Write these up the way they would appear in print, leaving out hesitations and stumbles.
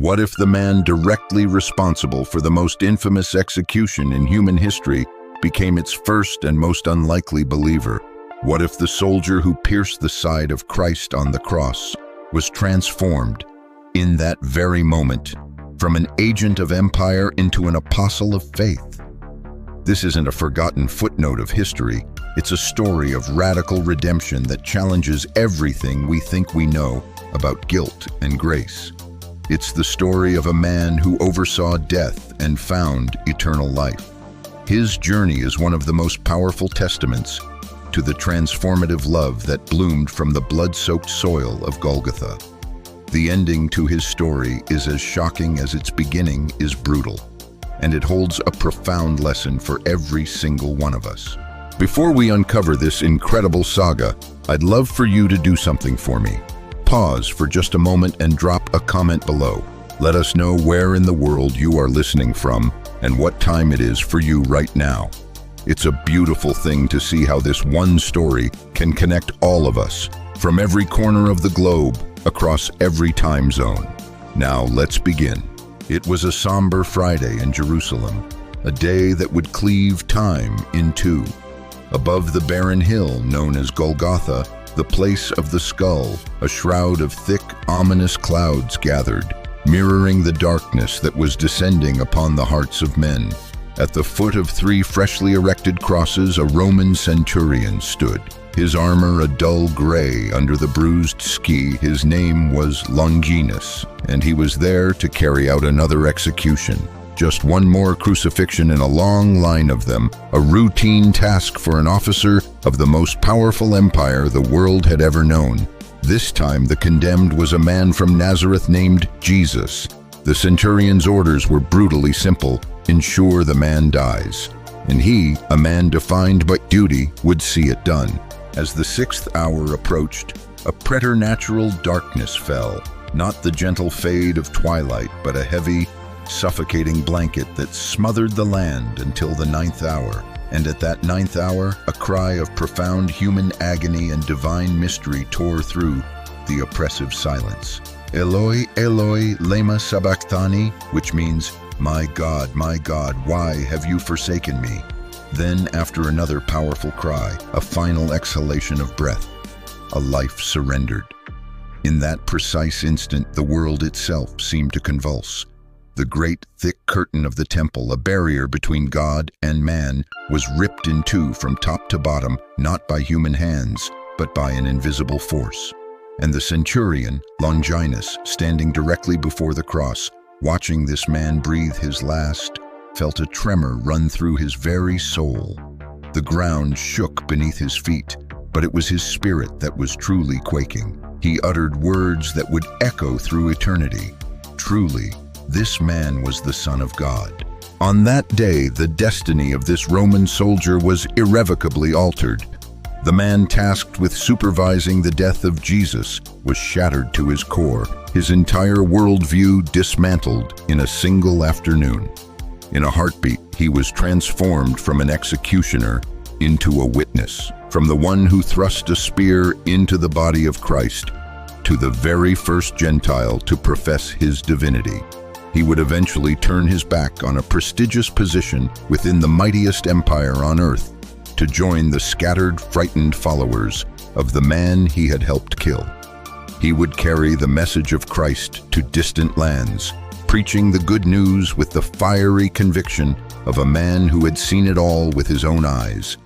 What if the man directly responsible for the most infamous execution in human history became its first and most unlikely believer? What if the soldier who pierced the side of Christ on the cross was transformed in that very moment from an agent of empire into an apostle of faith? This isn't a forgotten footnote of history. It's a story of radical redemption that challenges everything we think we know about guilt and grace. It's the story of a man who oversaw death and found eternal life. His journey is one of the most powerful testaments to the transformative love that bloomed from the blood-soaked soil of Golgotha. The ending to his story is as shocking as its beginning is brutal, and it holds a profound lesson for every single one of us. Before we uncover this incredible saga, I'd love for you to do something for me. Pause for just a moment and drop a comment below. Let us know where in the world you are listening from and what time it is for you right now. It's a beautiful thing to see how this one story can connect all of us from every corner of the globe, across every time zone. Now let's begin. It was a somber Friday in Jerusalem, a day that would cleave time in two. Above the barren hill known as Golgotha, the place of the skull, a shroud of thick, ominous clouds gathered, mirroring the darkness that was descending upon the hearts of men. At the foot of three freshly erected crosses, a Roman Centurion stood, his armor a dull gray under the bruised ski. His name was Longinus, and he was there to carry out another execution. Just one more crucifixion in a long line of them, a routine task for an officer of the most powerful empire the world had ever known. This time the condemned was a man from Nazareth named Jesus. The centurion's orders were brutally simple: ensure the man dies. And he, a man defined by duty, would see it done. As the 6th hour approached, a preternatural darkness fell, not the gentle fade of twilight, but a heavy, suffocating blanket that smothered the land until the 9th hour. And at that 9th hour, a cry of profound human agony and divine mystery tore through the oppressive silence. Eloi, Eloi, lema sabachthani, which means, my God, why have you forsaken me? Then, after another powerful cry, a final exhalation of breath, a life surrendered. In that precise instant, the world itself seemed to convulse. The great, thick curtain of the temple, a barrier between God and man, was ripped in two from top to bottom, not by human hands, but by an invisible force. And the centurion, Longinus, standing directly before the cross, watching this man breathe his last, felt a tremor run through his very soul. The ground shook beneath his feet, but it was his spirit that was truly quaking. He uttered words that would echo through eternity. Truly, this man was the Son of God. On that day, the destiny of this Roman soldier was irrevocably altered. The man tasked with supervising the death of Jesus was shattered to his core, his entire worldview dismantled in a single afternoon. In a heartbeat, he was transformed from an executioner into a witness, from the one who thrust a spear into the body of Christ to the very first Gentile to profess his divinity. He would eventually turn his back on a prestigious position within the mightiest empire on earth to join the scattered, frightened followers of the man he had helped kill. He would carry the message of Christ to distant lands, preaching the good news with the fiery conviction of a man who had seen it all with his own eyes,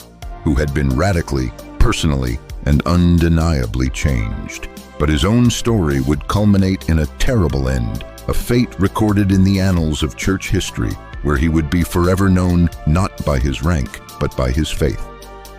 who had been radically, personally, and undeniably changed. But his own story would culminate in a terrible end, a fate recorded in the annals of church history, where he would be forever known not by his rank, but by his faith.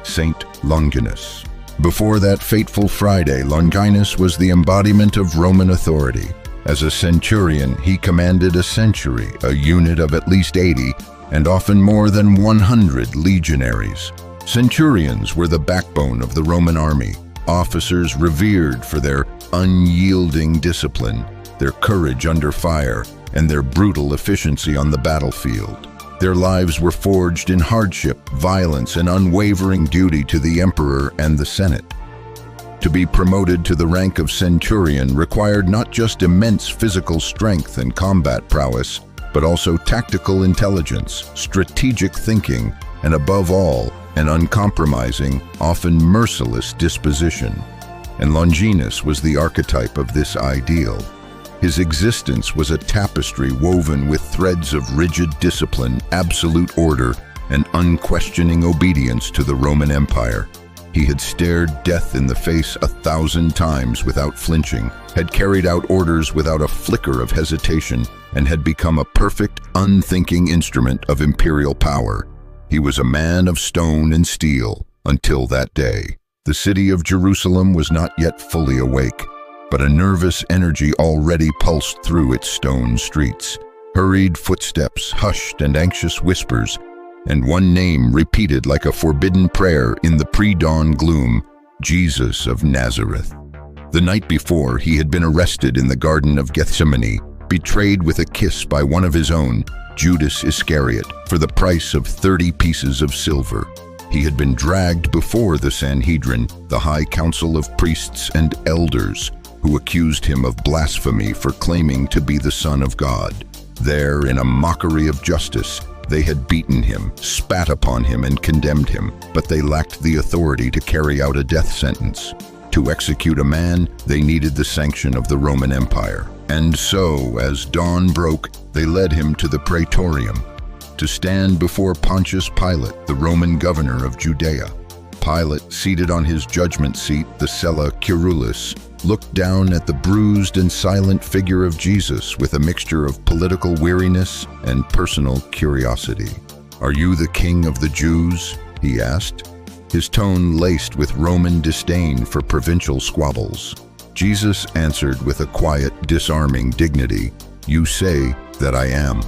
Saint Longinus. Before that fateful Friday, Longinus was the embodiment of Roman authority. As a centurion, he commanded a century, a unit of at least 80, and often more than 100 legionaries. Centurions were the backbone of the Roman army, officers revered for their unyielding discipline, their courage under fire, and their brutal efficiency on the battlefield. Their lives were forged in hardship, violence, and unwavering duty to the emperor and the Senate. To be promoted to the rank of centurion required not just immense physical strength and combat prowess, but also tactical intelligence, strategic thinking, and above all, an uncompromising, often merciless disposition. And Longinus was the archetype of this ideal. His existence was a tapestry woven with threads of rigid discipline, absolute order, and unquestioning obedience to the Roman Empire. He had stared death in the face 1,000 times without flinching, had carried out orders without a flicker of hesitation, and had become a perfect, unthinking instrument of imperial power. He was a man of stone and steel until that day. The city of Jerusalem was not yet fully awake, but a nervous energy already pulsed through its stone streets. Hurried footsteps, hushed and anxious whispers, and one name repeated like a forbidden prayer in the pre-dawn gloom: Jesus of Nazareth. The night before, he had been arrested in the Garden of Gethsemane, betrayed with a kiss by one of his own, Judas Iscariot, for the price of 30 pieces of silver. He had been dragged before the Sanhedrin, the high council of priests and elders, who accused him of blasphemy for claiming to be the Son of God. There, in a mockery of justice, they had beaten him, spat upon him, and condemned him, but they lacked the authority to carry out a death sentence. To execute a man, they needed the sanction of the Roman Empire. And so, as dawn broke, they led him to the Praetorium, to stand before Pontius Pilate, the Roman governor of Judea. Pilate, seated on his judgment seat, the Cella Curulis, looked down at the bruised and silent figure of Jesus with a mixture of political weariness and personal curiosity. "Are you the king of the Jews?" he asked, his tone laced with Roman disdain for provincial squabbles. Jesus answered with a quiet, disarming dignity, "You say that I am."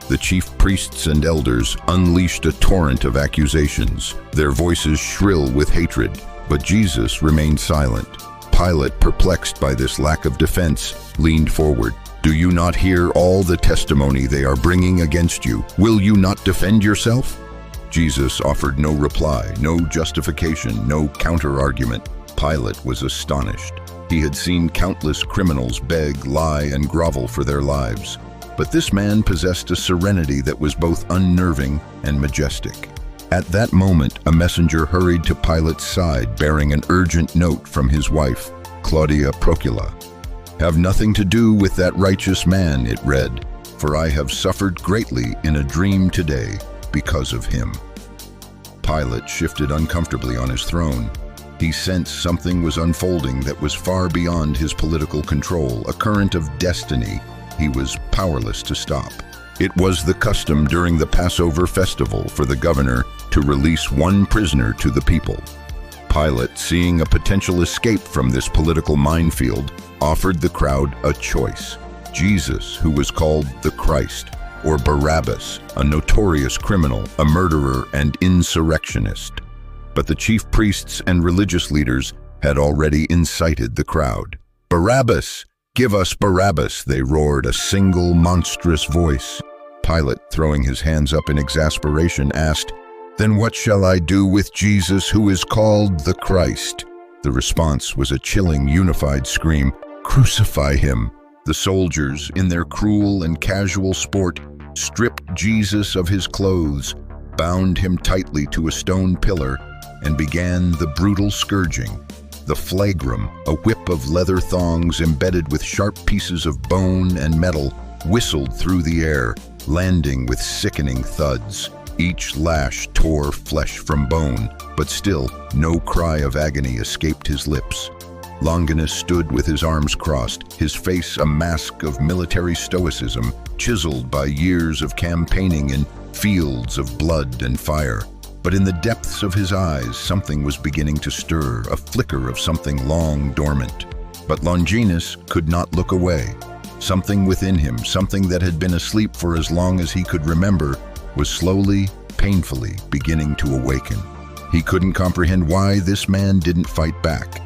The chief priests and elders unleashed a torrent of accusations, their voices shrill with hatred, but Jesus remained silent. Pilate, perplexed by this lack of defense, leaned forward. "Do you not hear all the testimony they are bringing against you? Will you not defend yourself?" Jesus offered no reply, no justification, no counter-argument. Pilate was astonished. He had seen countless criminals beg, lie, and grovel for their lives. But this man possessed a serenity that was both unnerving and majestic. At that moment, a messenger hurried to Pilate's side, bearing an urgent note from his wife, Claudia Procula. "Have nothing to do with that righteous man," it read, "for I have suffered greatly in a dream today because of him." Pilate shifted uncomfortably on his throne. He sensed something was unfolding that was far beyond his political control, a current of destiny he was powerless to stop. It was the custom during the Passover festival for the governor to release one prisoner to the people. Pilate, seeing a potential escape from this political minefield, offered the crowd a choice: Jesus, who was called the Christ, or Barabbas, a notorious criminal, a murderer and insurrectionist. But the chief priests and religious leaders had already incited the crowd. "Barabbas! Give us Barabbas!" they roared, a single monstrous voice. Pilate, throwing his hands up in exasperation, asked, "Then what shall I do with Jesus who is called the Christ?" The response was a chilling, unified scream, "Crucify him!" The soldiers, in their cruel and casual sport, stripped Jesus of his clothes, bound him tightly to a stone pillar, and began the brutal scourging. The flagrum, a whip of leather thongs embedded with sharp pieces of bone and metal, whistled through the air, landing with sickening thuds. Each lash tore flesh from bone, but still no cry of agony escaped his lips. Longinus stood with his arms crossed, his face a mask of military stoicism, chiseled by years of campaigning in fields of blood and fire. But in the depths of his eyes, something was beginning to stir, a flicker of something long dormant. But Longinus could not look away. Something within him, something that had been asleep for as long as he could remember, was slowly, painfully beginning to awaken. He couldn't comprehend why this man didn't fight back.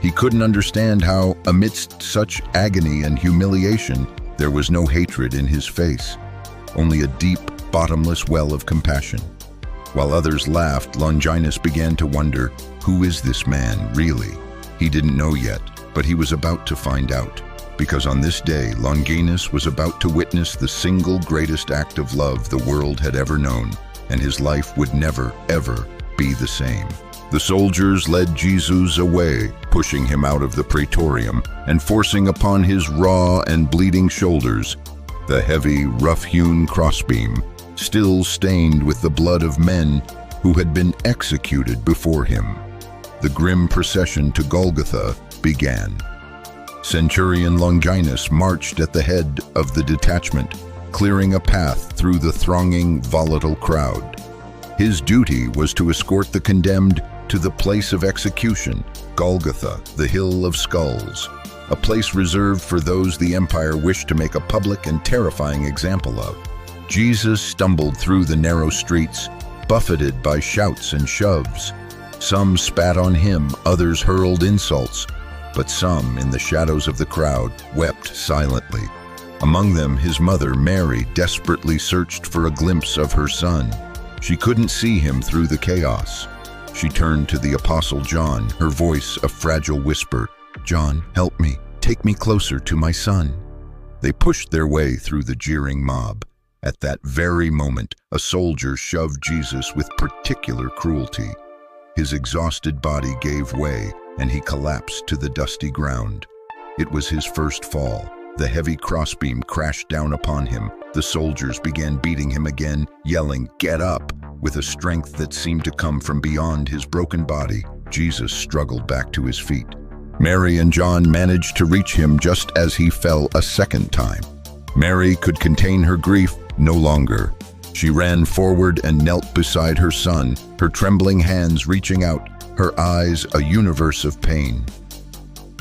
He couldn't understand how, amidst such agony and humiliation, there was no hatred in his face, only a deep, bottomless well of compassion. While others laughed, Longinus began to wonder, who is this man, really? He didn't know yet, but he was about to find out. Because on this day, Longinus was about to witness the single greatest act of love the world had ever known, and his life would never, ever be the same. The soldiers led Jesus away, pushing him out of the praetorium and forcing upon his raw and bleeding shoulders the heavy, rough-hewn crossbeam, still stained with the blood of men who had been executed before him. The grim procession to Golgotha began. Centurion Longinus marched at the head of the detachment, clearing a path through the thronging, volatile crowd. His duty was to escort the condemned to the place of execution, Golgotha, the Hill of Skulls, a place reserved for those the empire wished to make a public and terrifying example of. Jesus stumbled through the narrow streets, buffeted by shouts and shoves. Some spat on him, others hurled insults, but some, in the shadows of the crowd, wept silently. Among them, his mother, Mary, desperately searched for a glimpse of her son. She couldn't see him through the chaos. She turned to the Apostle John, her voice a fragile whisper. "John, help me. Take me closer to my son." They pushed their way through the jeering mob. At that very moment, a soldier shoved Jesus with particular cruelty. His exhausted body gave way, and he collapsed to the dusty ground. It was his first fall. The heavy crossbeam crashed down upon him. The soldiers began beating him again, yelling, "Get up!" With a strength that seemed to come from beyond his broken body. Jesus struggled back to his feet. Mary and John managed to reach him just as he fell a second time. Mary could contain her grief no longer. She ran forward and knelt beside her son, her trembling hands reaching out, her eyes a universe of pain.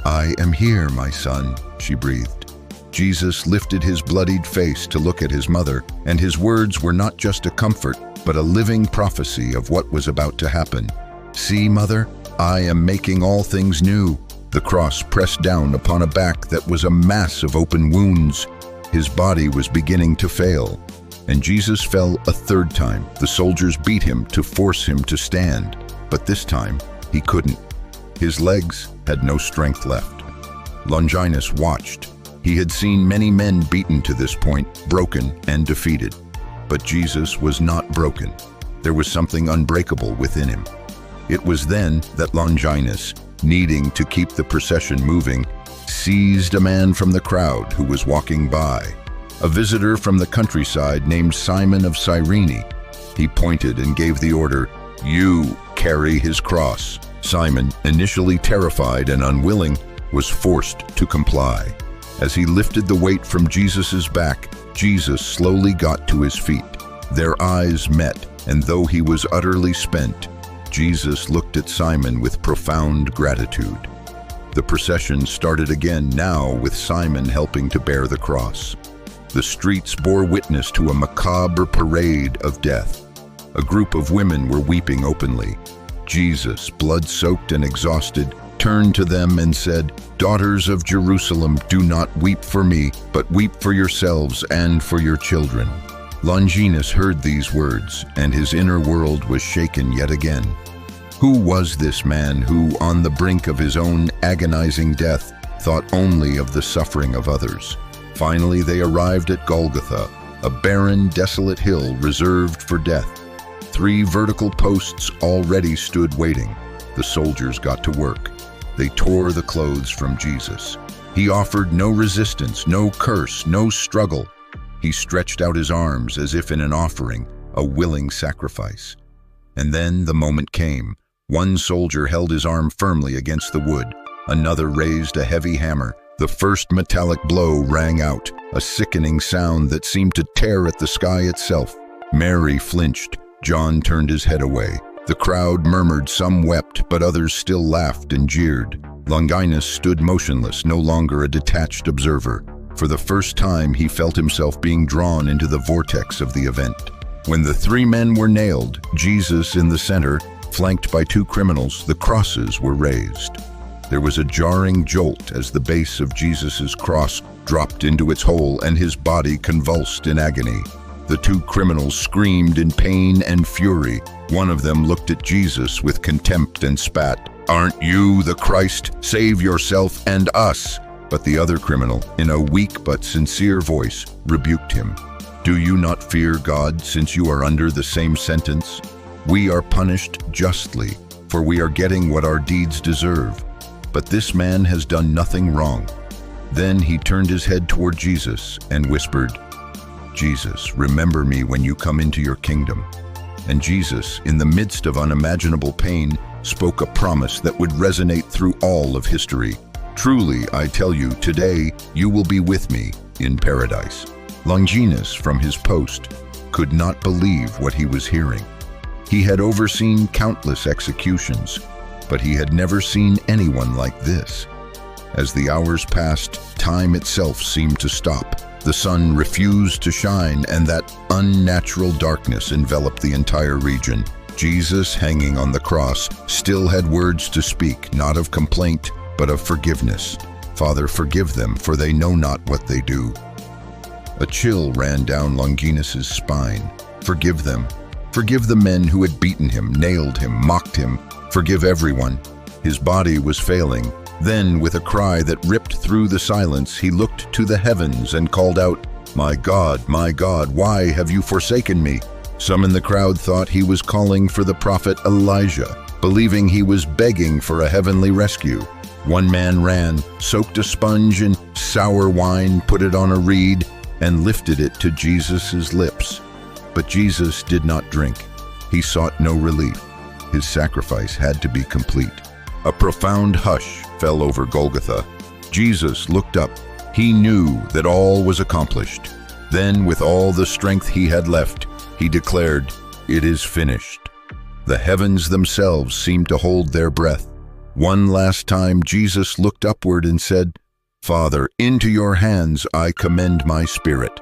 "I am here, my son," she breathed. Jesus lifted his bloodied face to look at his mother, and his words were not just a comfort, but a living prophecy of what was about to happen. "See, mother, I am making all things new." The cross pressed down upon a back that was a mass of open wounds. His body was beginning to fail, and Jesus fell a third time. The soldiers beat him to force him to stand, but this time he couldn't. His legs had no strength left. Longinus watched. He had seen many men beaten to this point, broken and defeated. But Jesus was not broken. There was something unbreakable within him. It was then that Longinus, needing to keep the procession moving, seized a man from the crowd who was walking by, a visitor from the countryside named Simon of Cyrene. He pointed and gave the order, "You carry his cross." Simon, initially terrified and unwilling, was forced to comply. As he lifted the weight from Jesus's back, Jesus slowly got to his feet. Their eyes met, and though he was utterly spent, Jesus looked at Simon with profound gratitude. The procession started again, now with Simon helping to bear the cross. The streets bore witness to a macabre parade of death. A group of women were weeping openly. Jesus, blood-soaked and exhausted, turned to them and said, "Daughters of Jerusalem, do not weep for me, but weep for yourselves and for your children." Longinus heard these words, and his inner world was shaken yet again. Who was this man who, on the brink of his own agonizing death, thought only of the suffering of others? Finally, they arrived at Golgotha, a barren, desolate hill reserved for death. 3 vertical posts already stood waiting. The soldiers got to work. They tore the clothes from Jesus. He offered no resistance, no curse, no struggle. He stretched out his arms as if in an offering, a willing sacrifice. And then the moment came. One soldier held his arm firmly against the wood. Another raised a heavy hammer. The first metallic blow rang out, a sickening sound that seemed to tear at the sky itself. Mary flinched. John turned his head away. The crowd murmured, some wept, but others still laughed and jeered. Longinus stood motionless, no longer a detached observer. For the first time, he felt himself being drawn into the vortex of the event. When the 3 men were nailed, Jesus in the center, flanked by 2 criminals, the crosses were raised. There was a jarring jolt as the base of Jesus's cross dropped into its hole and his body convulsed in agony. The 2 criminals screamed in pain and fury. One of them looked at Jesus with contempt and spat, "Aren't you the Christ? Save yourself and us." But the other criminal, in a weak but sincere voice, rebuked him. "Do you not fear God, since you are under the same sentence? We are punished justly, for we are getting what our deeds deserve. But this man has done nothing wrong." Then he turned his head toward Jesus and whispered, "Jesus, remember me when you come into your kingdom." And Jesus, in the midst of unimaginable pain, spoke a promise that would resonate through all of history. "Truly, I tell you, today you will be with me in paradise." Longinus, from his post, could not believe what he was hearing. He had overseen countless executions, but he had never seen anyone like this. As the hours passed, time itself seemed to stop. The sun refused to shine, and that unnatural darkness enveloped the entire region. Jesus, hanging on the cross, still had words to speak, not of complaint, but of forgiveness. "Father, forgive them, for they know not what they do." A chill ran down Longinus's spine. Forgive them. Forgive the men who had beaten him, nailed him, mocked him. Forgive everyone. His body was failing. Then, with a cry that ripped through the silence, he looked to the heavens and called out, my God, why have you forsaken me?" Some in the crowd thought he was calling for the prophet Elijah, believing he was begging for a heavenly rescue. One man ran, soaked a sponge in sour wine, put it on a reed, and lifted it to Jesus' lips. But Jesus did not drink. He sought no relief. His sacrifice had to be complete. A profound hush fell over Golgotha. Jesus looked up. He knew that all was accomplished. Then, with all the strength he had left, he declared, "It is finished." The heavens themselves seemed to hold their breath. One last time, Jesus looked upward and said, "Father, into your hands I commend my spirit."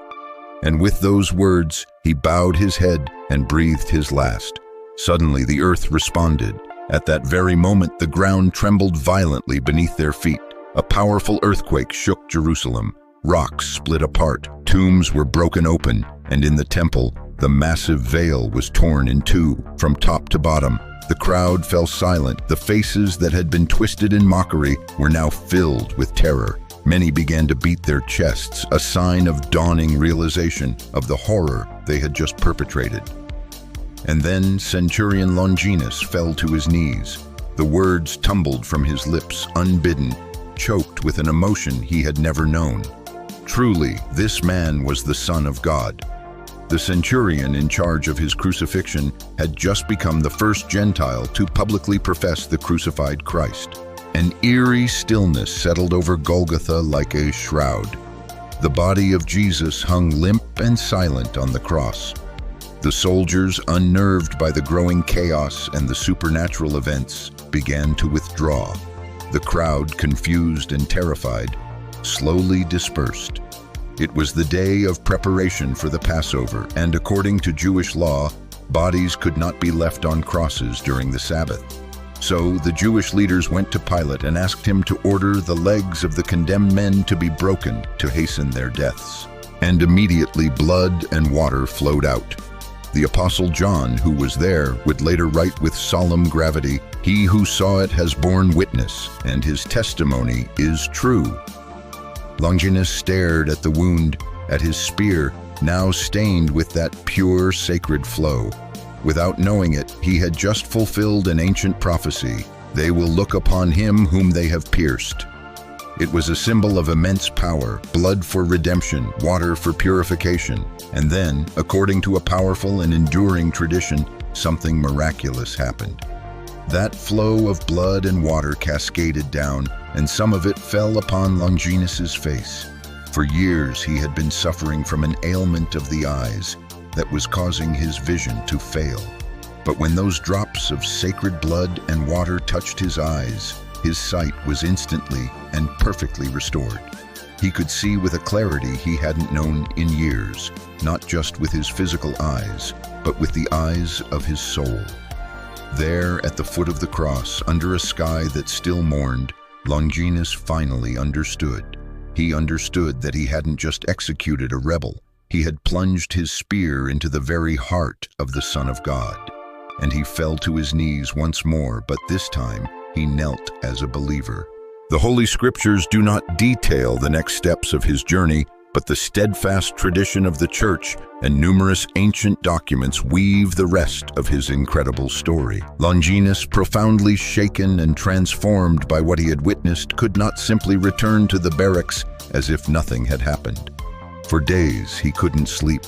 And with those words, he bowed his head and breathed his last. Suddenly, the earth responded. At that very moment, the ground trembled violently beneath their feet. A powerful earthquake shook Jerusalem. Rocks split apart, tombs were broken open, and in the temple, the massive veil was torn in two, from top to bottom. The crowd fell silent. The faces that had been twisted in mockery were now filled with terror. Many began to beat their chests, a sign of dawning realization of the horror they had just perpetrated. And then Centurion Longinus fell to his knees. The words tumbled from his lips, unbidden, choked with an emotion he had never known. Truly, this man was the Son of God. The centurion in charge of his crucifixion had just become the first Gentile to publicly profess the crucified Christ. An eerie stillness settled over Golgotha like a shroud. The body of Jesus hung limp and silent on the cross. The soldiers, unnerved by the growing chaos and the supernatural events, began to withdraw. The crowd, confused and terrified, slowly dispersed. It was the day of preparation for the Passover, and according to Jewish law, bodies could not be left on crosses during the Sabbath. So the Jewish leaders went to Pilate and asked him to order the legs of the condemned men to be broken to hasten their deaths. And immediately blood and water flowed out. The Apostle John, who was there, would later write with solemn gravity, "He who saw it has borne witness, and his testimony is true." Longinus stared at the wound, at his spear, now stained with that pure, sacred flow. Without knowing it, he had just fulfilled an ancient prophecy. They will look upon him whom they have pierced. It was a symbol of immense power, blood for redemption, water for purification. And then, according to a powerful and enduring tradition, something miraculous happened. That flow of blood and water cascaded down, and some of it fell upon Longinus's face. For years he had been suffering from an ailment of the eyes that was causing his vision to fail. But when those drops of sacred blood and water touched his eyes, his sight was instantly and perfectly restored. He could see with a clarity he hadn't known in years, not just with his physical eyes, but with the eyes of his soul. There, at the foot of the cross, under a sky that still mourned, Longinus finally understood. He understood that he hadn't just executed a rebel. He had plunged his spear into the very heart of the Son of God. And he fell to his knees once more, but this time he knelt as a believer. The Holy Scriptures do not detail the next steps of his journey, but the steadfast tradition of the Church and numerous ancient documents weave the rest of his incredible story. Longinus, profoundly shaken and transformed by what he had witnessed, could not simply return to the barracks as if nothing had happened. For days he couldn't sleep.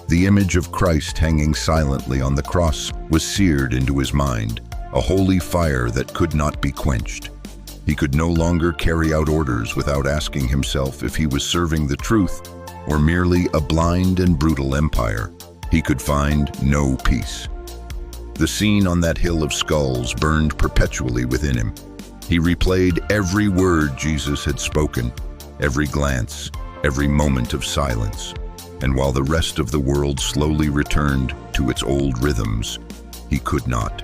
The image of Christ hanging silently on the cross was seared into his mind, a holy fire that could not be quenched. He could no longer carry out orders without asking himself if he was serving the truth or merely a blind and brutal empire. He could find no peace. The scene on that hill of skulls burned perpetually within him. He replayed every word Jesus had spoken, every glance, every moment of silence. And while the rest of the world slowly returned to its old rhythms, he could not.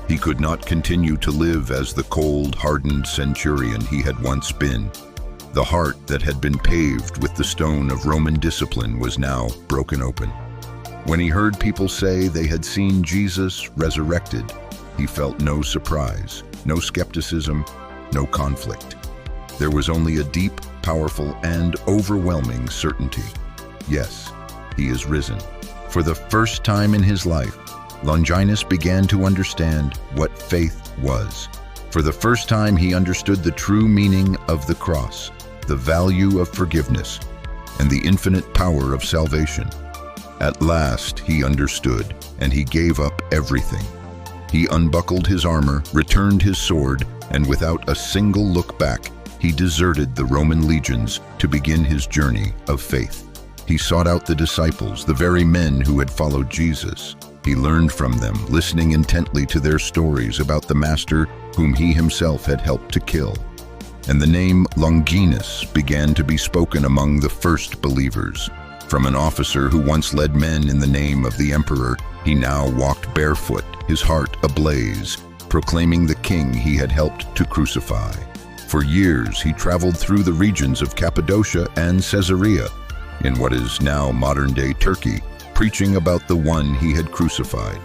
He could not continue to live as the cold, hardened centurion he had once been. The heart that had been paved with the stone of Roman discipline was now broken open. When he heard people say they had seen Jesus resurrected, he felt no surprise, no skepticism, no conflict. There was only a deep, powerful, and overwhelming certainty. Yes, he is risen. For the first time in his life, Longinus began to understand what faith was. For the first time, he understood the true meaning of the cross, the value of forgiveness, and the infinite power of salvation. At last, he understood, and he gave up everything. He unbuckled his armor, returned his sword, and without a single look back, he deserted the Roman legions to begin his journey of faith. He sought out the disciples, the very men who had followed Jesus. He learned from them, listening intently to their stories about the Master whom he himself had helped to kill. And the name Longinus began to be spoken among the first believers. From an officer who once led men in the name of the emperor, he now walked barefoot, his heart ablaze, proclaiming the king he had helped to crucify. For years he traveled through the regions of Cappadocia and Caesarea, in what is now modern-day Turkey, preaching about the one he had crucified.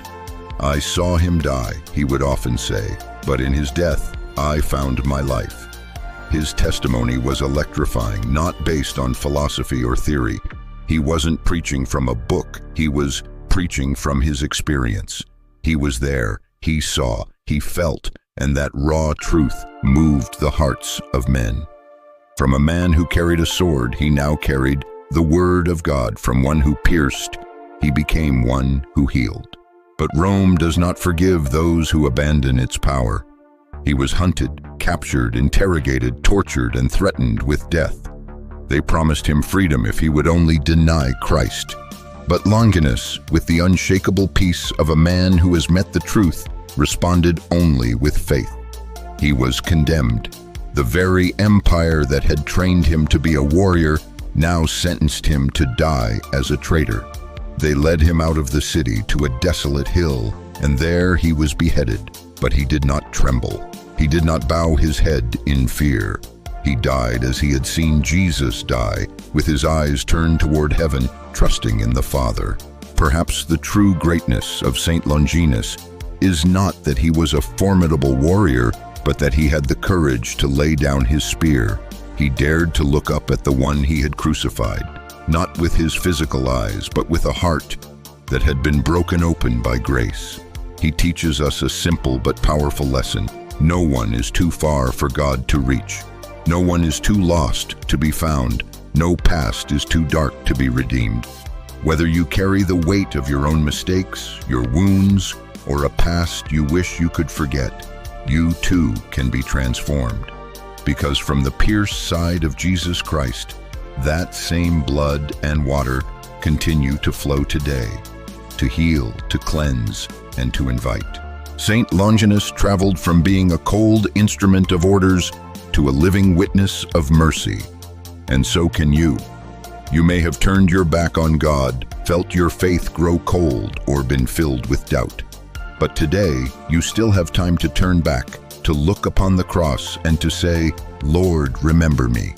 "I saw him die," he would often say, "but in his death I found my life." His testimony was electrifying, not based on philosophy or theory. He wasn't preaching from a book, he was preaching from his experience. He was there, he saw, he felt, and that raw truth moved the hearts of men. From a man who carried a sword, he now carried the word of God. From one who pierced, he became one who healed. But Rome does not forgive those who abandon its power. He was hunted, captured, interrogated, tortured, and threatened with death. They promised him freedom if he would only deny Christ. But Longinus, with the unshakable peace of a man who has met the truth, responded only with faith. He was condemned. The very empire that had trained him to be a warrior now sentenced him to die as a traitor. They led him out of the city to a desolate hill, and there he was beheaded. But he did not tremble. He did not bow his head in fear. He died as he had seen Jesus die, with his eyes turned toward heaven, trusting in the Father. Perhaps the true greatness of Saint Longinus is not that he was a formidable warrior, but that he had the courage to lay down his spear. He dared to look up at the one he had crucified, not with his physical eyes, but with a heart that had been broken open by grace. He teaches us a simple but powerful lesson. No one is too far for God to reach. No one is too lost to be found. No past is too dark to be redeemed. Whether you carry the weight of your own mistakes, your wounds, or a past you wish you could forget, you too can be transformed. Because from the pierced side of Jesus Christ, that same blood and water continue to flow today, to heal, to cleanse, and to invite. Saint Longinus traveled from being a cold instrument of orders to a living witness of mercy. And so can you. You may have turned your back on God, felt your faith grow cold, or been filled with doubt. But today, you still have time to turn back, to look upon the cross, and to say, "Lord, remember me."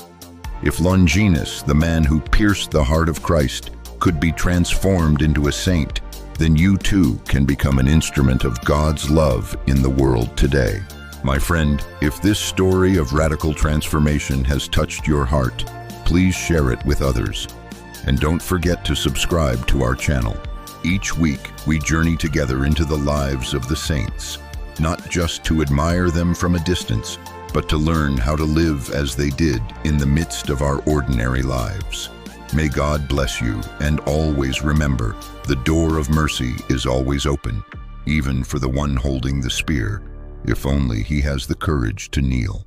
If Longinus, the man who pierced the heart of Christ, could be transformed into a saint, then you too can become an instrument of God's love in the world today. My friend, if this story of radical transformation has touched your heart, please share it with others. And don't forget to subscribe to our channel. Each week, we journey together into the lives of the saints, not just to admire them from a distance, but to learn how to live as they did in the midst of our ordinary lives. May God bless you, and always remember, the door of mercy is always open, even for the one holding the spear, if only he has the courage to kneel.